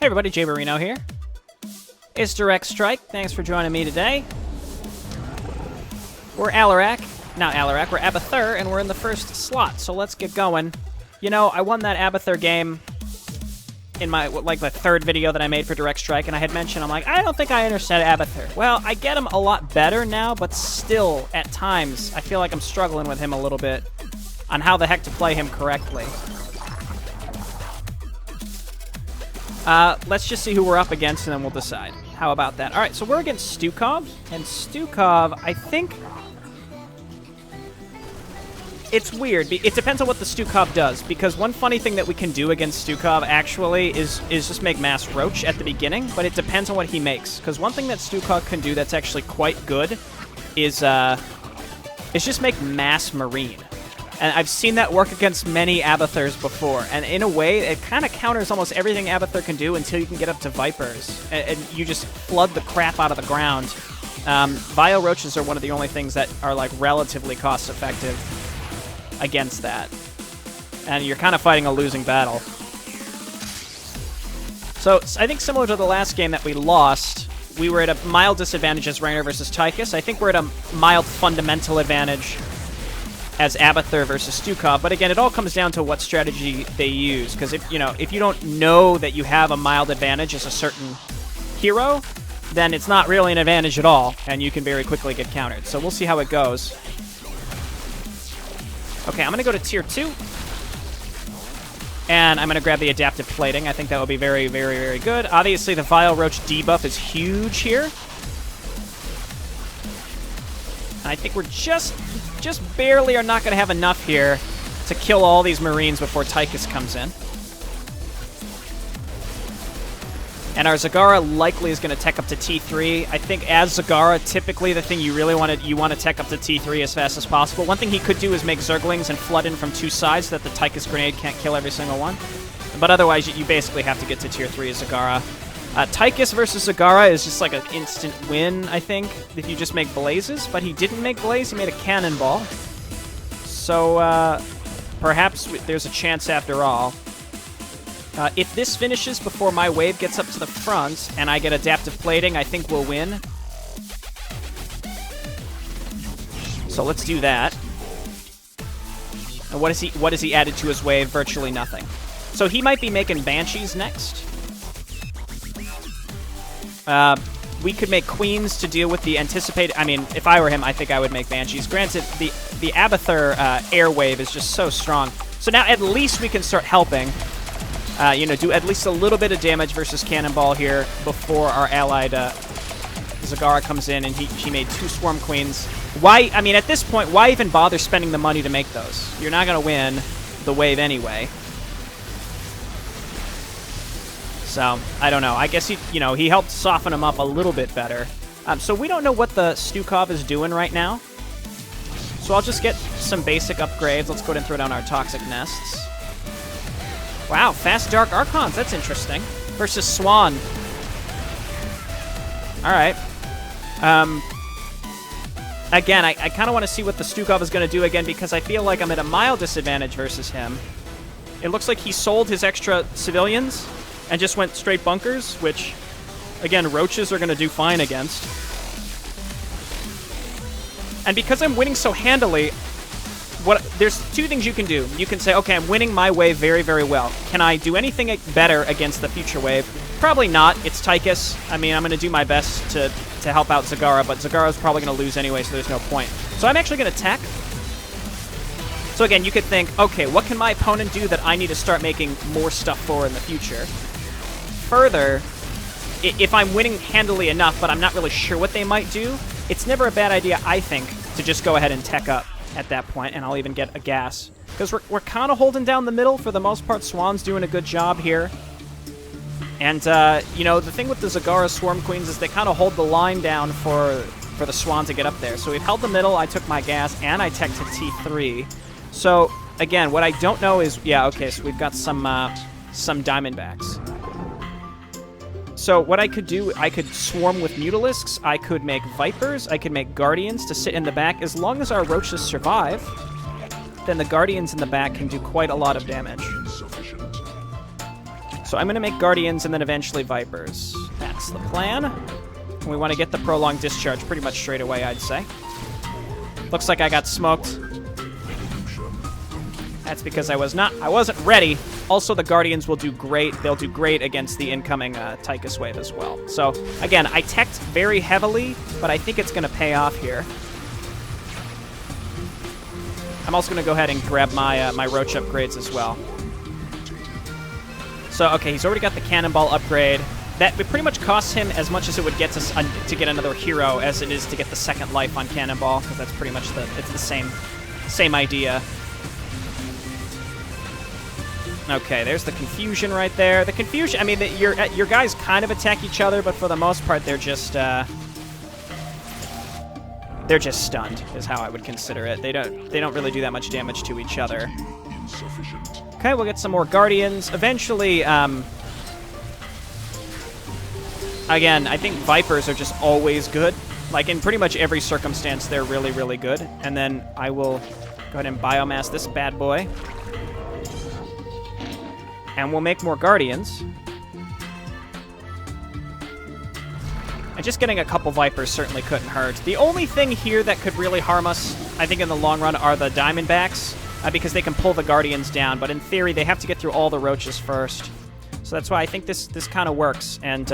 Hey everybody, Jay Barino here. It's Direct Strike. Thanks for joining me today. We're not Alarak, we're Abathur, and we're in the first slot, so let's get going. You know, I won that Abathur game in my, the third video that I made for Direct Strike, and I had mentioned, I'm like, I don't think I understand Abathur. Well, I get him a lot better now, but still, at times, I feel like I'm struggling with him a little bit on how the heck to play him correctly. Let's just see who we're up against, and then we'll decide. How about that? All right, so we're against Stukov, and Stukov, I think... It's weird. It depends on what the Stukov does, because one funny thing that we can do against Stukov, actually, is just make Mass Roach at the beginning, but it depends on what he makes. Because one thing that Stukov can do that's actually quite good is just make Mass Marine. And I've seen that work against many Abathurs before, and in a way, it kind of counters almost everything Abathur can do until you can get up to Vipers, and you just flood the crap out of the ground. Vile Roaches are one of the only things that are, like, relatively cost-effective against that. And you're kind of fighting a losing battle. So, I think similar to the last game that we lost, we were at a mild disadvantage as Rainer versus Tychus. I think we're at a mild fundamental advantage as Abathur versus Stukov, but again, it all comes down to what strategy they use, because if you don't know that you have a mild advantage as a certain hero, then it's not really an advantage at all, and you can very quickly get countered. So we'll see how it goes. Okay, I'm going to go to Tier 2, and I'm going to grab the Adaptive Plating. I think that will be very, very, very good. Obviously, the Vile Roach debuff is huge here. And I think we're just barely are not going to have enough here to kill all these Marines before Tychus comes in. And our Zagara likely is going to tech up to T3. I think as Zagara, typically the thing you really want to tech up to T3 as fast as possible. One thing he could do is make Zerglings and flood in from two sides so that the Tychus grenade can't kill every single one. But otherwise, you basically have to get to Tier 3 as Zagara. Tychus versus Zagara is just like an instant win, I think, if you just make Blazes. But he didn't make Blaze, he made a Cannonball. So, perhaps there's a chance after all. If this finishes before my wave gets up to the front and I get Adaptive Plating, I think we'll win. So let's do that. And what has he added to his wave? Virtually nothing. So he might be making Banshees next. We could make Queens to deal with the anticipated... I mean, if I were him, I think I would make Banshees. Granted, the Abathur air wave is just so strong. So now at least we can start helping. Do at least a little bit of damage versus Cannonball here before our allied Zagara comes in, and he made 2 Swarm Queens. Why? I mean, at this point, why even bother spending the money to make those? You're not going to win the wave anyway. So, I don't know. I guess he helped soften him up a little bit better. So we don't know what the Stukov is doing right now. So I'll just get some basic upgrades. Let's go ahead and throw down our Toxic Nests. Wow, fast Dark Archons. That's interesting. Versus Swan. Alright. Again, I kind of want to see what the Stukov is going to do again, because I feel like I'm at a mild disadvantage versus him. It looks like he sold his extra civilians and just went straight bunkers, which, again, Roaches are going to do fine against. And because I'm winning so handily, there's 2 things you can do. You can say, okay, I'm winning my wave very, very well. Can I do anything better against the future wave? Probably not. It's Tychus. I mean, I'm going to do my best to help out Zagara, but Zagara's probably going to lose anyway, so there's no point. So I'm actually going to tech. So again, you could think, okay, what can my opponent do that I need to start making more stuff for in the future? Further, if I'm winning handily enough, but I'm not really sure what they might do, it's never a bad idea, I think, to just go ahead and tech up at that point, and I'll even get a gas. Because we're kind of holding down the middle for the most part. Swan's doing a good job here. And, the thing with the Zagara Swarm Queens is they kind of hold the line down for the Swan to get up there. So we've held the middle, I took my gas, and I teched to T3. So, again, what I don't know is... Yeah, okay, so we've got some Diamondbacks. So what I could do, I could swarm with Mutalisks, I could make Vipers, I could make Guardians to sit in the back. As long as our Roaches survive, then the Guardians in the back can do quite a lot of damage. So I'm going to make Guardians and then eventually Vipers. That's the plan. And we want to get the prolonged discharge pretty much straight away, I'd say. Looks like I got smoked. That's because I wasn't ready. Also, the Guardians will do great. They'll do great against the incoming Tychus wave as well. So, again, I teched very heavily, but I think it's going to pay off here. I'm also going to go ahead and grab my my Roach upgrades as well. So, okay, he's already got the Cannonball upgrade. That it pretty much costs him as much as it would get to get another hero as it is to get the second life on Cannonball, because that's pretty much it's the same idea. Okay, there's the confusion right there. The confusion, I mean, your guys kind of attack each other, but for the most part, they're just stunned, is how I would consider it. They don't really do that much damage to each other. Okay, we'll get some more Guardians. Eventually, again, I think Vipers are just always good. Like, in pretty much every circumstance, they're really, really good. And then I will go ahead and biomass this bad boy. And we'll make more Guardians. And just getting a couple Vipers certainly couldn't hurt. The only thing here that could really harm us, I think in the long run, are the Diamondbacks, because they can pull the Guardians down. But in theory, they have to get through all the Roaches first. So that's why I think this kind of works. And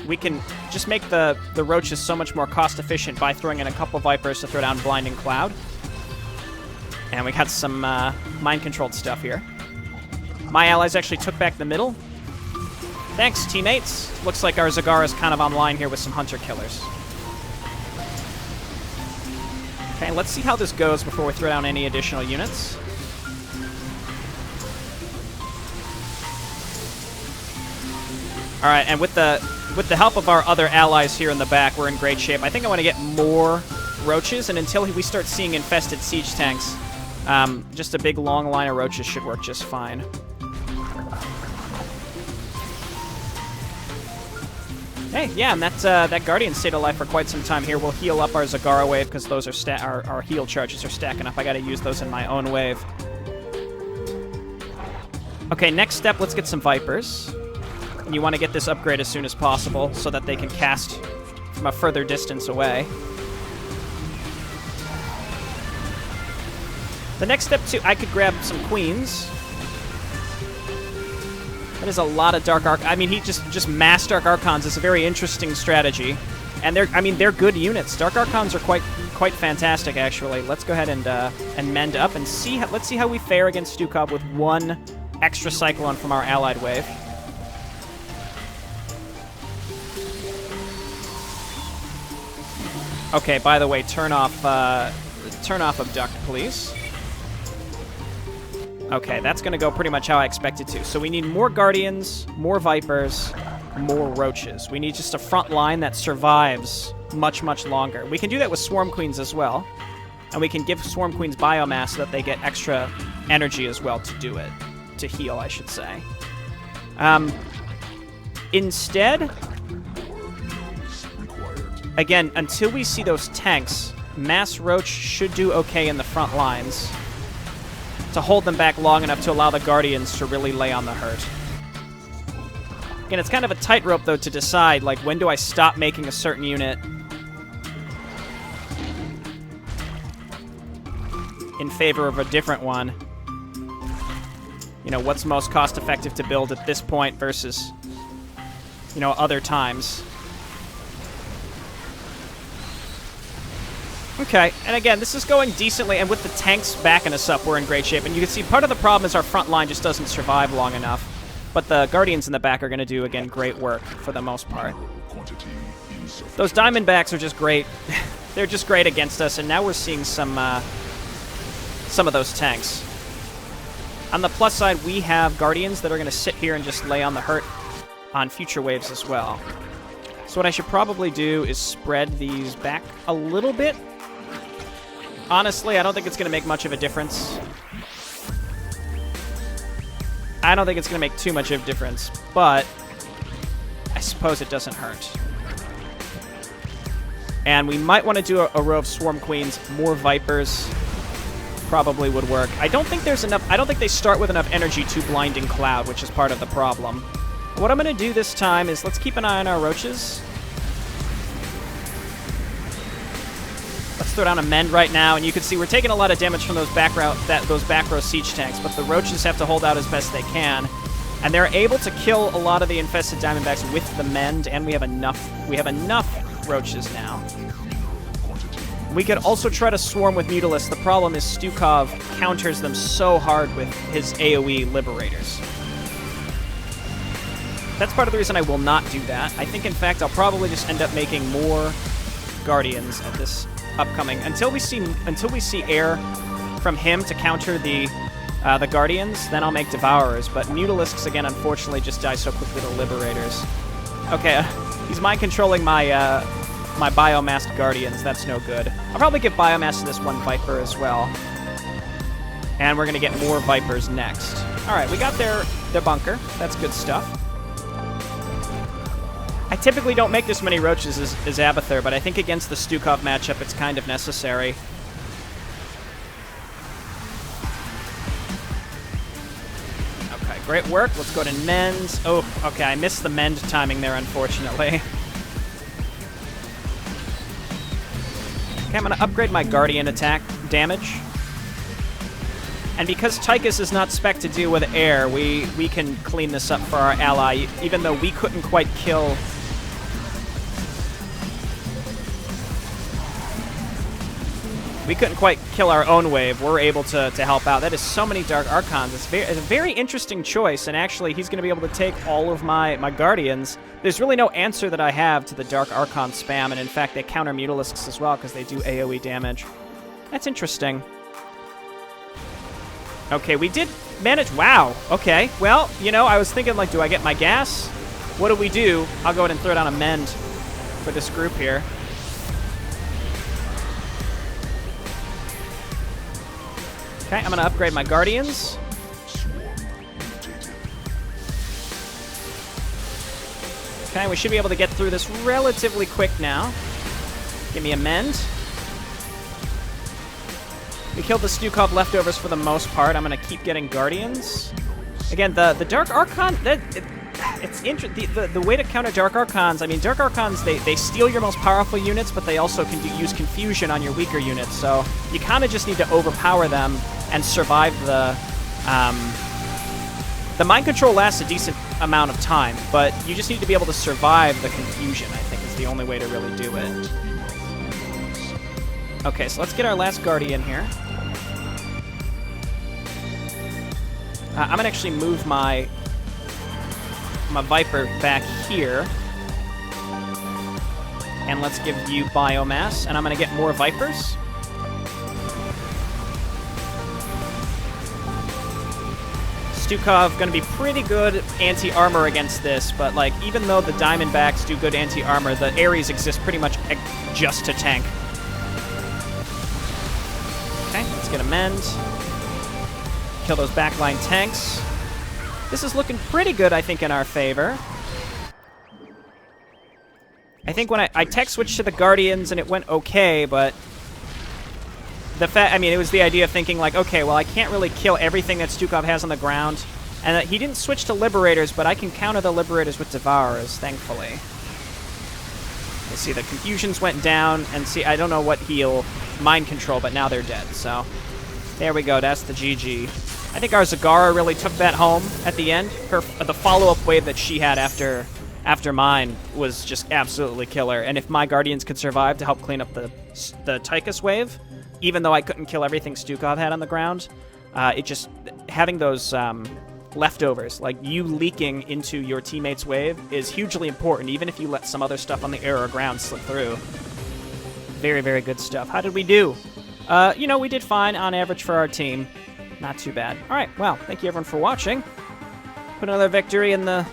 we can just make the Roaches so much more cost-efficient by throwing in a couple Vipers to throw down Blinding Cloud. And we got some mind-controlled stuff here. My allies actually took back the middle. Thanks, teammates. Looks like our Zagara is kind of online here with some Hunter Killers. Okay, let's see how this goes before we throw down any additional units. Alright, and with the help of our other allies here in the back, we're in great shape. I think I want to get more Roaches, and until we start seeing infested siege tanks, just a big long line of Roaches should work just fine. Hey, yeah, and that Guardian stayed alive for quite some time here. We'll heal up our Zagara wave because those are our heal charges are stacking up. I got to use those in my own wave. Okay, next step, let's get some Vipers. And you want to get this upgrade as soon as possible so that they can cast from a further distance away. The next step, too, I could grab some Queens. That is a lot of Dark Arch. I mean, he just mass Dark Archons is a very interesting strategy, and they're good units. Dark Archons are quite fantastic, actually. Let's go ahead and mend up and see. Let's see how we fare against Stukov with one extra Cyclone from our allied wave. Okay. By the way, turn off Abduct, please. Okay, that's going to go pretty much how I expected to. So we need more Guardians, more Vipers, more Roaches. We need just a front line that survives much, much longer. We can do that with Swarm Queens as well. And we can give Swarm Queens biomass so that they get extra energy as well to do it. To heal, I should say. Instead, again, until we see those tanks, Mass Roach should do okay in the front lines to hold them back long enough to allow the Guardians to really lay on the hurt. Again, it's kind of a tightrope, though, to decide, like, when do I stop making a certain unit in favor of a different one. You know, what's most cost-effective to build at this point versus, you know, other times. Okay, and again, this is going decently, and with the tanks backing us up, we're in great shape. And you can see part of the problem is our front line just doesn't survive long enough. But the Guardians in the back are going to do, again, great work for the most part. Those Diamondbacks are just great. They're just great against us, and now we're seeing some of those tanks. On the plus side, we have Guardians that are going to sit here and just lay on the hurt on future waves as well. So what I should probably do is spread these back a little bit. Honestly, I don't think it's going to make much of a difference. I don't think it's going to make too much of a difference, but I suppose it doesn't hurt. And we might want to do a row of Swarm Queens, more Vipers probably would work. I don't think there's enough. I don't think they start with enough energy to Blinding Cloud, which is part of the problem. What I'm going to do this time is let's keep an eye on our roaches. Let's throw down a mend right now, and you can see we're taking a lot of damage from those back row siege tanks, but the roaches have to hold out as best they can. And they're able to kill a lot of the infested diamondbacks with the mend, and we have enough roaches now. We could also try to swarm with Mutalisks. The problem is Stukov counters them so hard with his AoE Liberators. That's part of the reason I will not do that. I think, in fact, I'll probably just end up making more Guardians at this upcoming until we see air from him to counter the Guardians. Then I'll make Devourers. But Mutalisks again, unfortunately, just die so quickly to Liberators. Okay, he's mind controlling my my biomassed Guardians. That's no good. I'll probably give biomass to this one Viper as well. And we're gonna get more Vipers next. All right, we got their bunker. That's good stuff. I typically don't make this many roaches as Abathur, but I think against the Stukov matchup, it's kind of necessary. Okay, great work. Let's go to mend. Oh, okay, I missed the mend timing there, unfortunately. Okay, I'm going to upgrade my Guardian attack damage. And because Tychus is not spec'd to deal with air, we can clean this up for our ally, even though we couldn't quite kill... We couldn't quite kill our own wave. We're able to help out. That is so many Dark Archons. It's a very interesting choice, and actually he's going to be able to take all of my Guardians. There's really no answer that I have to the Dark Archon spam, and in fact they counter Mutalisks as well because they do AoE damage. That's interesting. Okay, we did manage... Wow, okay. Well, you know, I was thinking, like, do I get my gas? What do we do? I'll go ahead and throw down a mend for this group here. Okay, I'm going to upgrade my Guardians. Okay, we should be able to get through this relatively quick now. Give me a mend. We killed the Stukov leftovers for the most part. I'm going to keep getting Guardians. Again, the Dark Archon, it's interesting. The way to counter Dark Archons, I mean, Dark Archons, they steal your most powerful units, but they also can use confusion on your weaker units. So you kind of just need to overpower them and survive the mind control lasts a decent amount of time, but you just need to be able to survive the confusion, I think, is the only way to really do it. Okay, so let's get our last Guardian here. I'm going to actually move my Viper back here. And let's give you biomass, and I'm going to get more Vipers. Stukov going to be pretty good anti-armor against this, but like even though the Diamondbacks do good anti-armor, the Ares exist pretty much just to tank. Okay, let's get a mend. Kill those backline tanks. This is looking pretty good, I think, in our favor. I think when I tech switched to the Guardians and it went okay, but I mean, it was the idea of thinking like, okay, well, I can't really kill everything that Stukov has on the ground, and that he didn't switch to Liberators, but I can counter the Liberators with Devourers, thankfully. You see, the confusions went down, and see, I don't know what heal mind control, but now they're dead, so there we go. That's the GG. I think our Zagara really took that home at the end. The follow-up wave that she had after mine was just absolutely killer, and if my Guardians could survive to help clean up the Tychus wave, even though I couldn't kill everything Stukov had on the ground, it just... having those leftovers, like you leaking into your teammate's wave, is hugely important, even if you let some other stuff on the air or ground slip through. Very, very good stuff. How did we do? You know, we did fine on average for our team. Not too bad. All right, well, thank you everyone for watching. Put another victory in the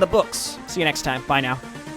books. See you next time. Bye now.